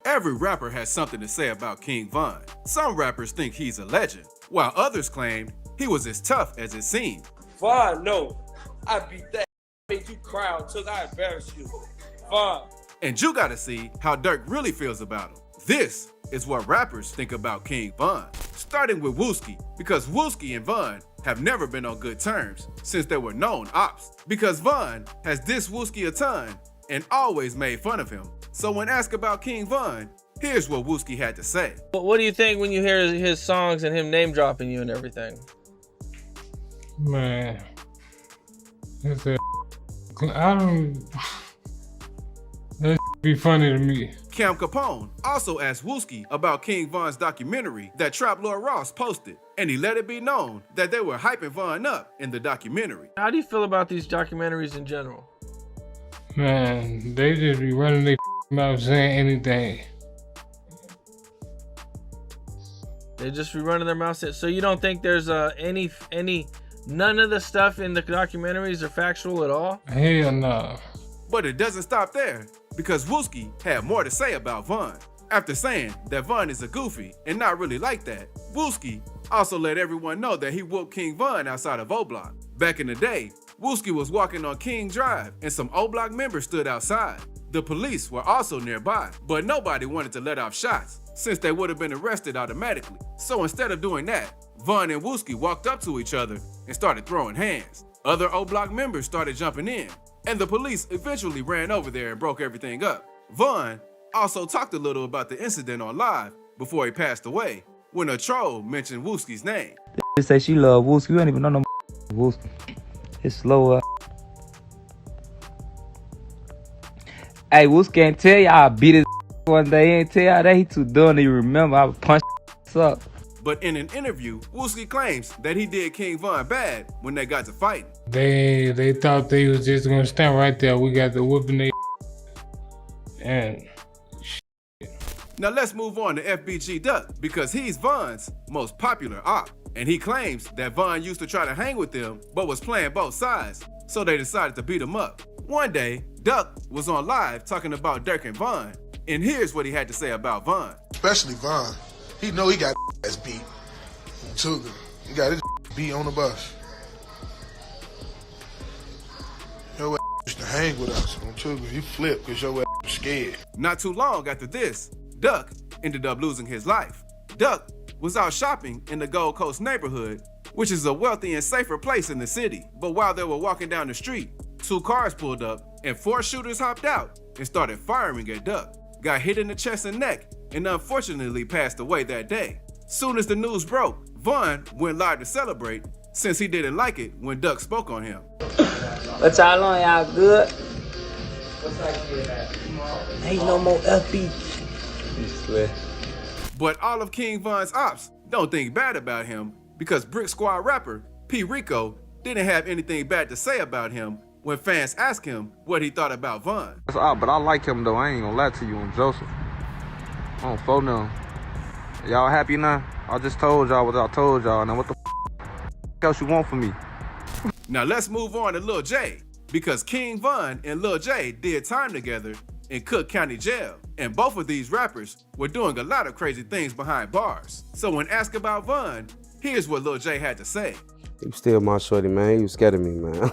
Every rapper has something to say about King Von. Some rappers think he's a legend, while others claimed he was as tough as it seemed. Von, no. I beat that. Made you cry until I embarrass you. Von. And you gotta see how Durk really feels about him. This is what rappers think about King Von. Starting with Wooski, because Wooski and Von have never been on good terms since they were known ops. Because Von has dissed Wooski a ton and always made fun of him. So when asked about King Von, here's what Wooski had to say. What do you think when you hear his songs and him name dropping you and everything? Man, it's a, I don't. That be funny to me. Cam Capone also asked Wooski about King Von's documentary that Trap Lord Ross posted, and he let it be known that they were hyping Von up in the documentary. How do you feel about these documentaries in general? Man, they just be running their mouth saying anything. They just be running their mouths. So you don't think there's none of the stuff in the documentaries are factual at all? Hell no. But it doesn't stop there, because Wooski had more to say about Von. After saying that Von is a goofy and not really like that, Wooski also let everyone know that he whooped King Von outside of O-Block. Back in the day, Wooski was walking on King Drive and some O-Block members stood outside. The police were also nearby, but nobody wanted to let off shots since they would have been arrested automatically. So instead of doing that, Von and Wooski walked up to each other and started throwing hands. Other O-Block members started jumping in, and the police eventually ran over there and broke everything up. Von also talked a little about the incident on live before he passed away, when a troll mentioned Wooski's name. They say she love Wooski. We don't even know no Wooski. It's slow. Hey, Wooski ain't tell y'all I beat his one day. He ain't tell y'all that he too dumb to remember. I would punch up. But in an interview, Wooski claims that he did King Von bad when they got to fighting. They thought they was just gonna stand right there. We got the whooping they and Now let's move on to FBG Duck, because he's Von's most popular op. And he claims that Von used to try to hang with them, but was playing both sides, so they decided to beat him up. One day, Duck was on live talking about Durk and Von, and here's what he had to say about Von. Especially Von. He know he got ass beat. Took him. He got his beat on the bus. Your ass used to hang with us on Tuga. He flipped because your ass was scared. Not too long after this, Duck ended up losing his life. Duck was out shopping in the Gold Coast neighborhood, which is a wealthy and safer place in the city. But while they were walking down the street, 2 cars pulled up and 4 shooters hopped out and started firing at Duck. Got hit in the chest and neck and unfortunately passed away that day. Soon as the news broke, Von went live to celebrate since he didn't like it when Duck spoke on him. What y'all on? Y'all good? Ain't no more FB. But all of King Von's ops don't think bad about him, because Brick Squad rapper P. Rico didn't have anything bad to say about him when fans asked him what he thought about Von. But I like him though. I ain't gonna lie to you on Joseph. I don't phone them. Y'all happy now? I just told y'all what I told y'all. Now what the else you want from me? Now let's move on to Lil J, because King Von and Lil J did time together in Cook County Jail, and both of these rappers were doing a lot of crazy things behind bars. So when asked about Von, here's what Lil J had to say. He was still my shorty, man. He was scared of me, man.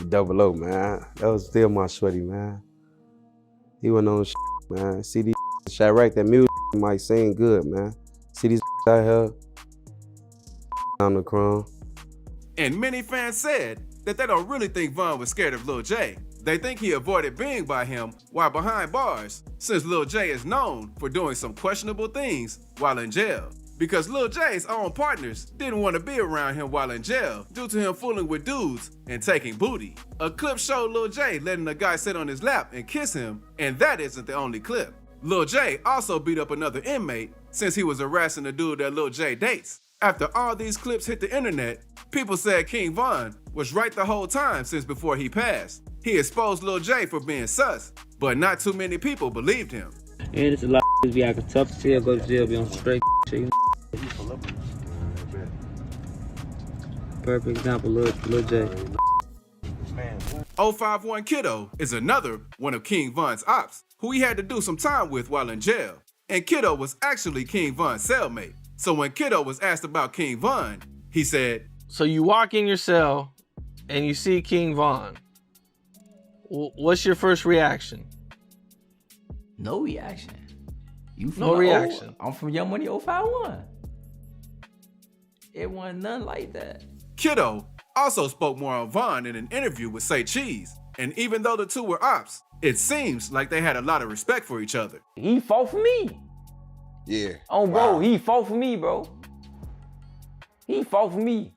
Double O, man. That was still my shorty, man. He went on shit, man. See these Chirac, that music might sing good, man. See these out here on the chrome. And many fans said that they don't really think Von was scared of Lil J. They think he avoided being by him while behind bars, since Lil J is known for doing some questionable things while in jail. Because Lil J's own partners didn't want to be around him while in jail due to him fooling with dudes and taking booty. A clip showed Lil J letting a guy sit on his lap and kiss him, and that isn't the only clip. Lil J also beat up another inmate since he was harassing the dude that Lil J dates. After all these clips hit the internet, people said King Von was right the whole time since before he passed. He exposed Lil J for being sus, but not too many people believed him. Yeah, there's a lot of be out of tough jail, go to jail, be on straight shit. Perfect example, Lil J. Man, 051 Kiddo is another one of King Von's ops, who he had to do some time with while in jail. And Kiddo was actually King Von's cellmate. So when Kiddo was asked about King Von, he said, So you walk in your cell and you see King Von. What's your first reaction? No reaction. You from No reaction. I'm from Young Money 051. It wasn't nothing like that. Kiddo also spoke more on Von in an interview with Say Cheese. And even though the two were ops, it seems like they had a lot of respect for each other. He fought for me. Yeah. Oh, bro, he fought for me, bro. He fought for me.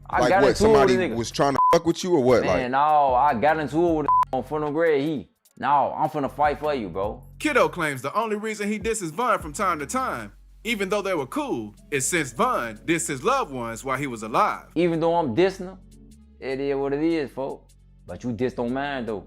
I Like got what? into it with Somebody the nigga. was trying to fuck with you or what? Man, no, I got into it with the on front of Greg. No, I'm finna fight for you, bro. Kiddo claims the only reason he disses Von from time to time, even though they were cool, is since Von dissed his loved ones while he was alive. Even though I'm dissing him, it is what it is, folks. But you dissed on mine, though.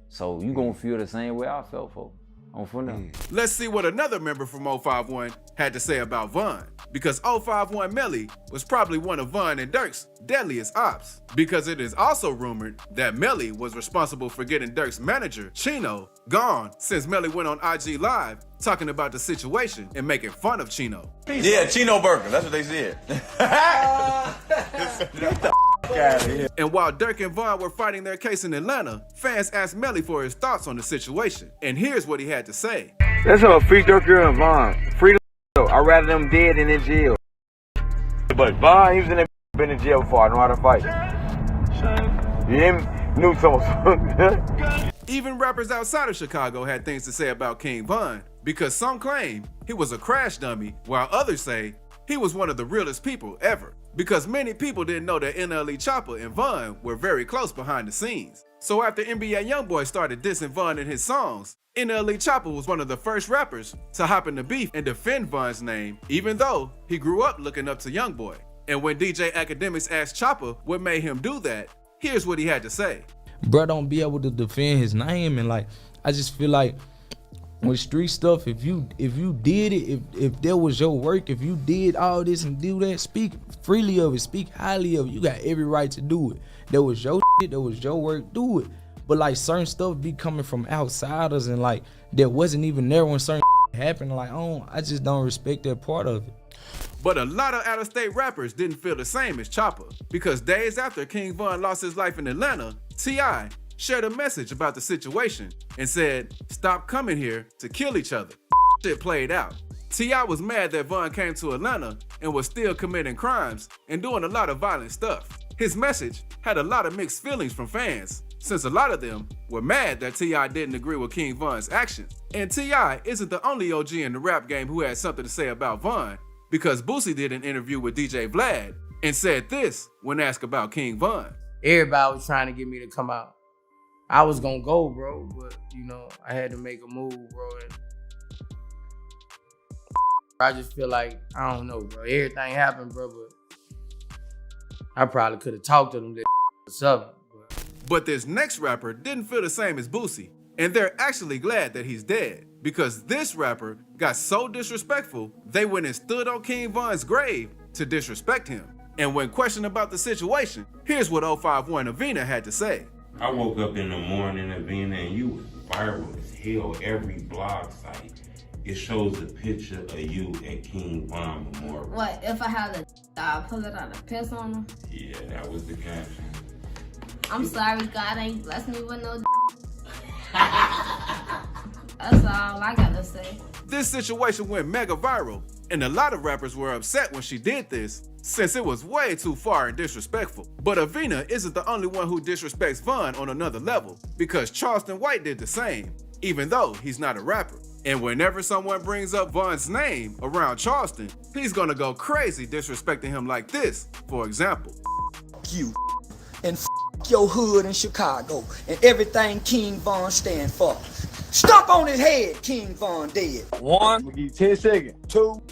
So you gonna feel the same way I felt, folks. I'm from them. Let's see what another member from 051 had to say about Von, because 051 Melly was probably one of Von and Dirk's deadliest ops, because it is also rumored that Melly was responsible for getting Dirk's manager, Chino, gone since Melly went on IG Live talking about the situation and making fun of Chino. Yeah, Chino Burger, that's what they said. And while Dirk and Von were fighting their case in Atlanta, fans asked Melly for his thoughts on the situation, and here's what he had to say. Let's have a free Dirker and Von. Free the I'd rather them dead than in jail. But Von, he was in that been in jail before. I know how to fight. You hear me? Knew something. Even rappers outside of Chicago had things to say about King Von, because some claim he was a crash dummy, while others say he was one of the realest people ever. Because many people didn't know that NLE Choppa and Von were very close behind the scenes. So after NBA Youngboy started dissing Von in his songs, NLE Choppa was one of the first rappers to hop in the beef and defend Von's name, even though he grew up looking up to Youngboy. And when DJ Academics asked Choppa what made him do that, here's what he had to say. Bro don't be able to defend his name, and like I just feel like with street stuff, if you did it, if that was your work, if you did all this and do that, speak freely of it, speak highly of it. You got every right to do it. That was your shit, that was your work, do it. But like certain stuff be coming from outsiders and like that wasn't even there when certain happened. Like I just don't respect that part of it. But a lot of out-of-state rappers didn't feel the same as Choppa, because days after King Von lost his life in Atlanta, T.I. shared a message about the situation and said, "Stop coming here to kill each other." Shit played out. T.I. was mad that Von came to Atlanta and was still committing crimes and doing a lot of violent stuff. His message had a lot of mixed feelings from fans, since a lot of them were mad that T.I. didn't agree with King Von's actions. And T.I. isn't the only OG in the rap game who had something to say about Von, because Boosie did an interview with DJ Vlad and said this when asked about King Von. Everybody was trying to get me to come out. I was gonna go, bro, but you know, I had to make a move, bro. And I just feel like, I don't know, bro. Everything happened, bro, but I probably could have talked to them or something. But this next rapper didn't feel the same as Boosie, and they're actually glad that he's dead, because this rapper got so disrespectful, they went and stood on King Von's grave to disrespect him. And when questioned about the situation, here's what 051 Avina had to say. I woke up in the morning, Avina, and you was viral as hell. Every blog site, it shows a picture of you at King Von Memorial. What, if I had a I pull it out and piss on him? Yeah, that was the caption. I'm sorry, God ain't blessed me with no That's all I gotta say. This situation went mega viral, and a lot of rappers were upset when she did this, since it was way too far and disrespectful. But Avina isn't the only one who disrespects Von on another level, because Charleston White did the same, even though he's not a rapper. And whenever someone brings up Von's name around Charleston, he's gonna go crazy disrespecting him like this, for example. You and your hood in Chicago and everything King Von stand for. Stomp on his head, King Von dead. 1, We'll give you 10 seconds. 2,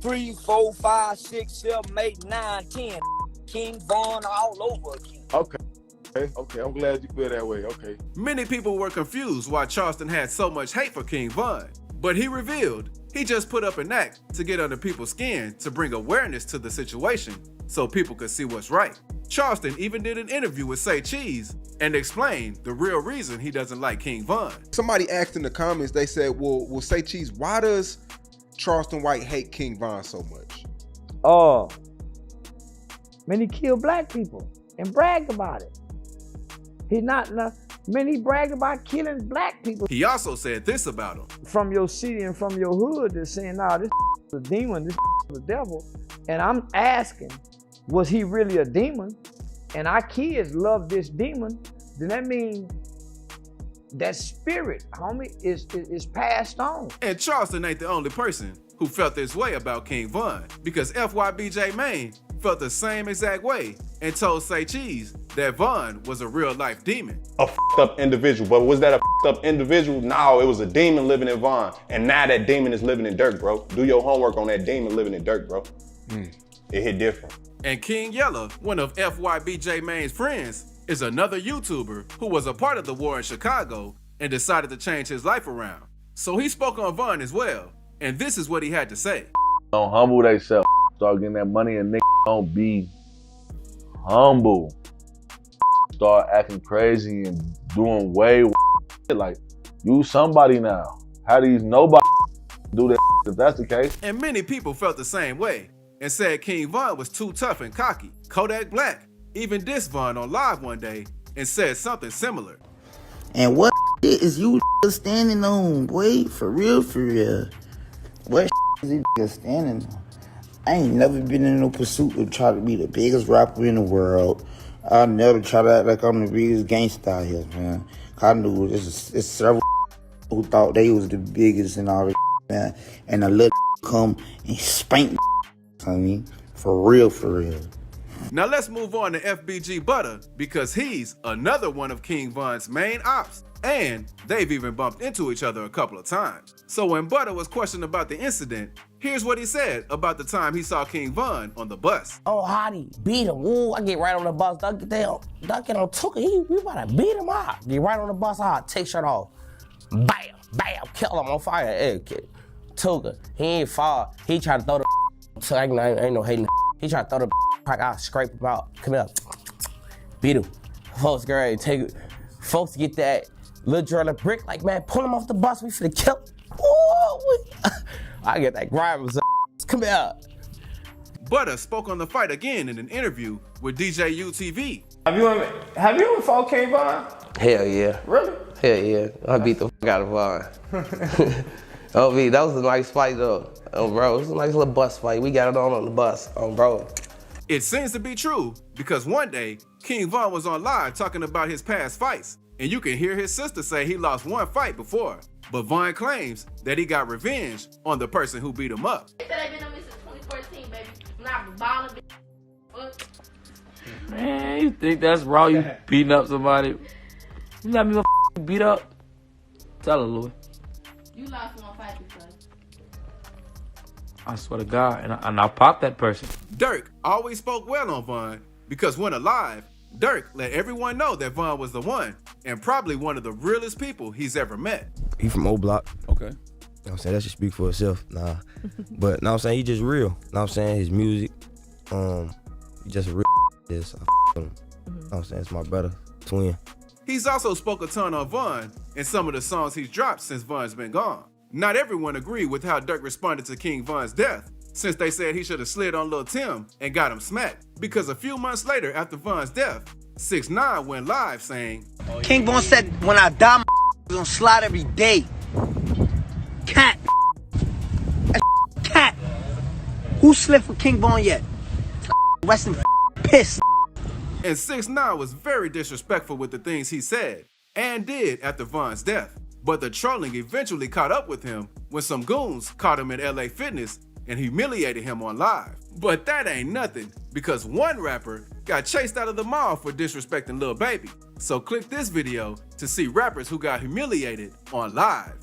3, 4, 5, 6, 7, 8, 9, 10. King Von all over again. Okay, I'm glad you feel that way, okay. Many people were confused why Charleston had so much hate for King Von, but he revealed he just put up an act to get under people's skin to bring awareness to the situation so people could see what's right. Charleston even did an interview with Say Cheese and explained the real reason he doesn't like King Von. Somebody asked in the comments, they said, well, Say Cheese, why does Charleston White hate King Von so much? Oh, man, he killed black people and bragged about it. He bragged about killing black people. He also said this about him. From your city and from your hood, they're saying, nah, this is a demon, this is a devil. And I'm asking, was he really a demon? And our kids love this demon, then that means that spirit, homie, is passed on. And Charleston ain't the only person who felt this way about King Von, because FYBJ Maine felt the same exact way and told Say Cheese that Von was a real life demon. A f***ed up individual, but was that a f***ed up individual? No, it was a demon living in Von, and now that demon is living in Dirk, bro. Do your homework on that demon living in Dirk, bro. It hit different. And King Yella, one of FYBJ Maine's friends, is another YouTuber who was a part of the war in Chicago and decided to change his life around. So he spoke on Von as well, and this is what he had to say. Don't humble themselves. Start getting that money and niggas don't be humble. Start acting crazy and doing way like you somebody now. How these nobody do that if that's the case? And many people felt the same way and said King Von was too tough and cocky. Kodak Black even dissed Von on live one day and said something similar. And what is you standing on, boy? For real, for real. What is you standing on? I ain't never been in no pursuit of trying to be the biggest rapper in the world. I never try to act like I'm the biggest gangster out here, man. I knew it's several who thought they was the biggest and all this, man. And I let come and spank I mean, for real, for real. Now let's move on to FBG Butter, because he's another one of King Von's main ops, and they've even bumped into each other a couple of times. So when Butter was questioned about the incident, here's what he said about the time he saw King Von on the bus. Oh, Hottie, beat him. Ooh, I get right on the bus. Duck it on Tuka. We about to beat him out. Get right on the bus. Take shirt off. Bam, bam, kill him on fire. Hey, Tuka, he ain't fall. He tried to throw the so ain't no hating. He tried to throw the crack out, scrape him out. Come here. Beat him. Folks, girl, folks get that little drill of brick, like, man, pull him off the bus. We finna kill him. Ooh, I get that grime. Come here. Butter spoke on the fight again in an interview with DJ UTV. Have you ever fought King Von? Hell yeah. Really? Hell yeah. I beat the f out of Von. Oh, V, that was a nice fight though. Oh, bro, it was a nice little bus fight. We got it on the bus. Oh, bro. It seems to be true, because one day, King Von was on live talking about his past fights, and you can hear his sister say he lost one fight before. But Von claims that he got revenge on the person who beat him up. They said they've been on me since 2014, baby. I'm not balling, bitch. Man, you think that's raw? You beating up somebody? You let me beat up? Tell her, Louis. You lost one fight because. I swear to God, and I popped that person. Dirk always spoke well on Von, because when alive, Dirk let everyone know that Von was the one, and probably one of the realest people he's ever met. He from O Block. Okay. You know what I'm saying? That should speak for itself. Nah. But know what I'm saying, he just real. Know what I'm saying? His music, he just a real this. I with him. Know what I'm saying? It's my brother, twin. He's also spoke a ton on Von in some of the songs he's dropped since Von's been gone. Not everyone agreed with how Dirk responded to King Von's death, since they said he should have slid on Lil Tim and got him smacked. Because a few months later after Von's death, 6ix9ine went live saying, King Von said, when I die, my gonna slide every day. Cat. Cat. Who slid for King Von yet? Rest in piss. And 6ix9ine was very disrespectful with the things he said and did after Von's death. But the trolling eventually caught up with him when some goons caught him in LA Fitness and humiliated him on live. But that ain't nothing, because one rapper got chased out of the mall for disrespecting Lil Baby. So click this video to see rappers who got humiliated on live.